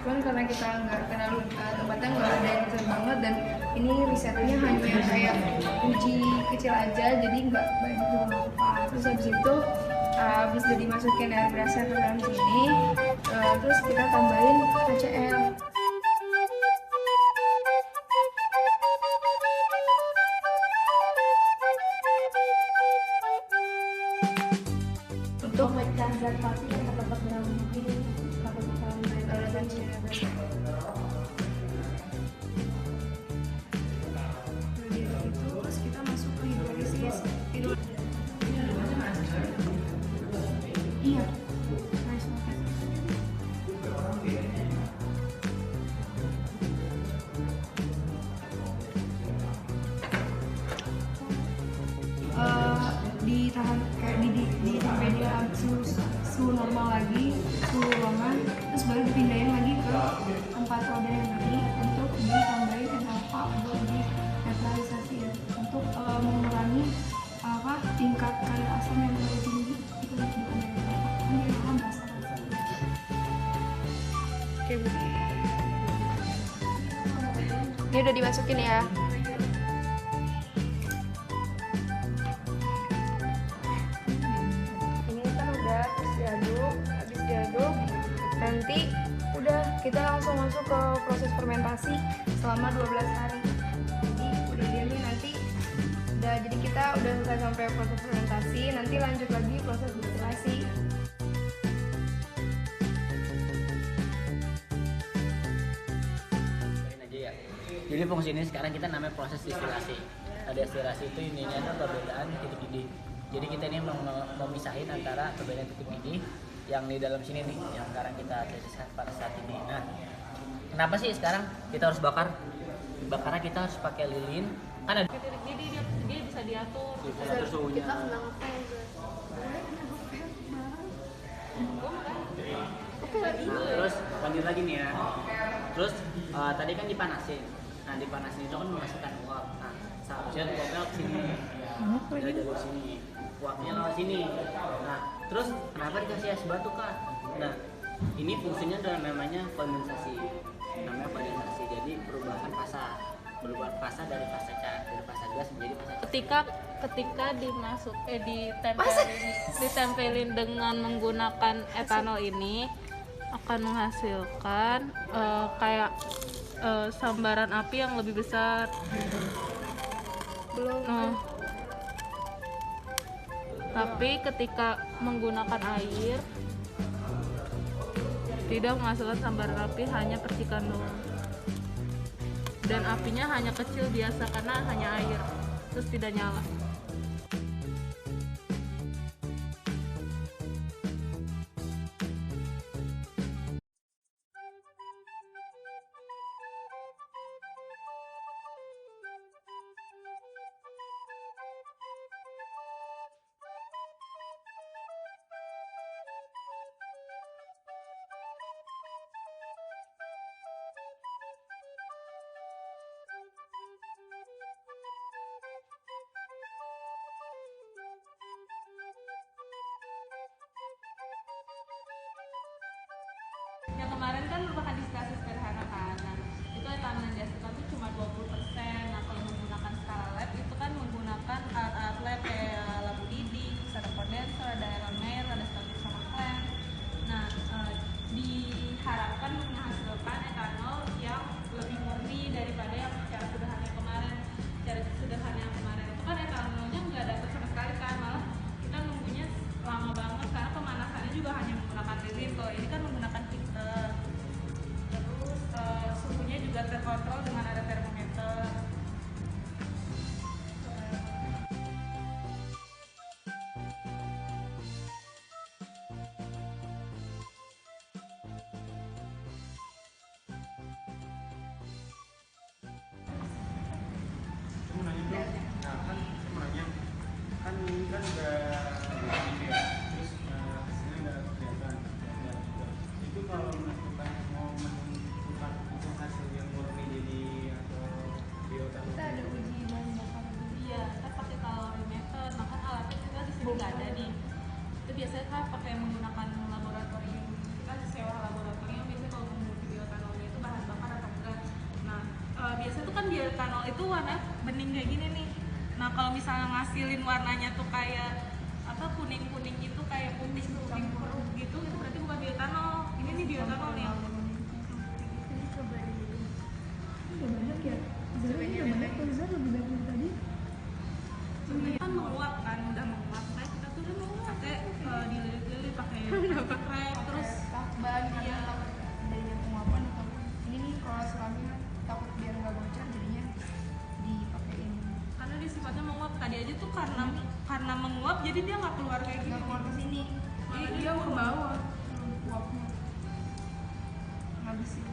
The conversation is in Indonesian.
Cuman karena kita nggak kenal tempatnya, nggak ada yang keren banget, dan ini risetnya hanya kayak uji kecil aja, jadi nggak banyak apa. Terus habis itu habis udah dimasukin air berasnya ke dalam sini, terus kita tambahin HCl. Untuk memecah zat pasti yang terdapat dalam ini takut tambahin olahan terus kita masuk ke hidrolisis. Iya, nice banget. Ditahan kayak di sampai dia suhu normal lagi, suhu ruangan, terus baru dipindahin lagi ke tempat roda yang tadi untuk ditambahin NH4 buat di netralisasi ya, untuk mengurangi tingkat kadar asam yang terlalu tinggi itu bukan dari apa Oke, Bu. Ini udah dimasukin ya. Nanti udah kita langsung masuk ke proses fermentasi selama 12 hari. Jadi udah ini nanti udah, jadi kita udah selesai sampai proses fermentasi, nanti lanjut lagi proses destilasi. Jadi fungsi ini sekarang kita namanya proses destilasi. Nah, destilasi itu intinya adalah perbedaan titik didih. Jadi kita ini memisahin antara perbedaan titik didih yang di dalam sini nih, yang sekarang kita tesiskan pada saat ini. Nah, kenapa sih sekarang kita harus bakar? Bakarnya kita harus pakai lilin, kan ada titik didih dia bisa diatur. Diatur suhunya. Kita sedang Terus lanjut lagi nih ya. Terus tadi kan dipanasin. Nah, dipanasin itu kan memasukkan uap. Nah, seharusnya uapnya ke sini. Dari jalur sini. Uapnya lewat sini. Nah, terus kenapa dikasih es batu, Kak? Nah, ini fungsinya adalah namanya kondensasi. Namanya kondensasi. Jadi perubahan fasa dari fasa gas menjadi fasa gas. Ketika ditempelin dengan menggunakan etanol ini akan menghasilkan kayak sambaran api yang lebih besar. Tapi ketika menggunakan air tidak menghasilkan sambaran api, hanya percikan doang. Dan apinya hanya kecil biasa karena hanya air, terus tidak nyala. Yang kemarin kan merupakan distilasi sederhana kan. Nah, itu etanol yang dihasilkan itu cuma 20%. Nah, kalau menggunakan skala lab itu kan menggunakan alat-alat lab kayak lampu didih, ada kondenser, ada iron mail, ada static sama clamp. Nah, diharapkan menghasilkan etanol yang lebih murni daripada yang secara sederhana yang kemarin. Secara sederhana yang kemarin itu kan etanolnya nggak dapat sama sekali kan, malah kita nunggunya lama banget karena pemanasannya juga hanya menggunakan lilin. Kalau ini kan menggunakan heater, terus suhunya juga terkontrol dengan ada termometer. Kan ini kan udah begini ya, terus hasilnya udah kelihatan. Nah, itu kalau mau menentukan itu hasil yang murni jadi atau bioetanol, kita ada uji bahan bakar. Iya, kita pakai kalorimeter, maka alatnya kita di sini nggak ada nih. Itu biasanya kan pakai menggunakan laboratorium. Kita sewa laboratorium biasanya kalau menguji bioetanol tuh warna bening kayak gini nih. Nah kalau misalnya ngasilin warnanya tuh kayak apa kuning-kuning gitu, kayak kuning perut gitu, itu berarti bukan bioetanol. Ini nih bioetanol nih. Ini coba dulu. Udah banyak ya? Zara ini udah banyak tuh, Zara lebih banyak dari tadi. Ini kan menguap kan, udah menguap. Nah kita tuh udah menguap kayak dililit-lilit pakai krep, terus Takban iya. adanya penguapan atau ini nih kalau suaminya takut biar nggak bocor jadinya dipakein Karena dia sifatnya menguap. Tadi aja tuh karena menguap jadi dia nggak keluar kayak nggak gini. keluar ke sini. Iya, Dia ke bawah uapnya ngabisin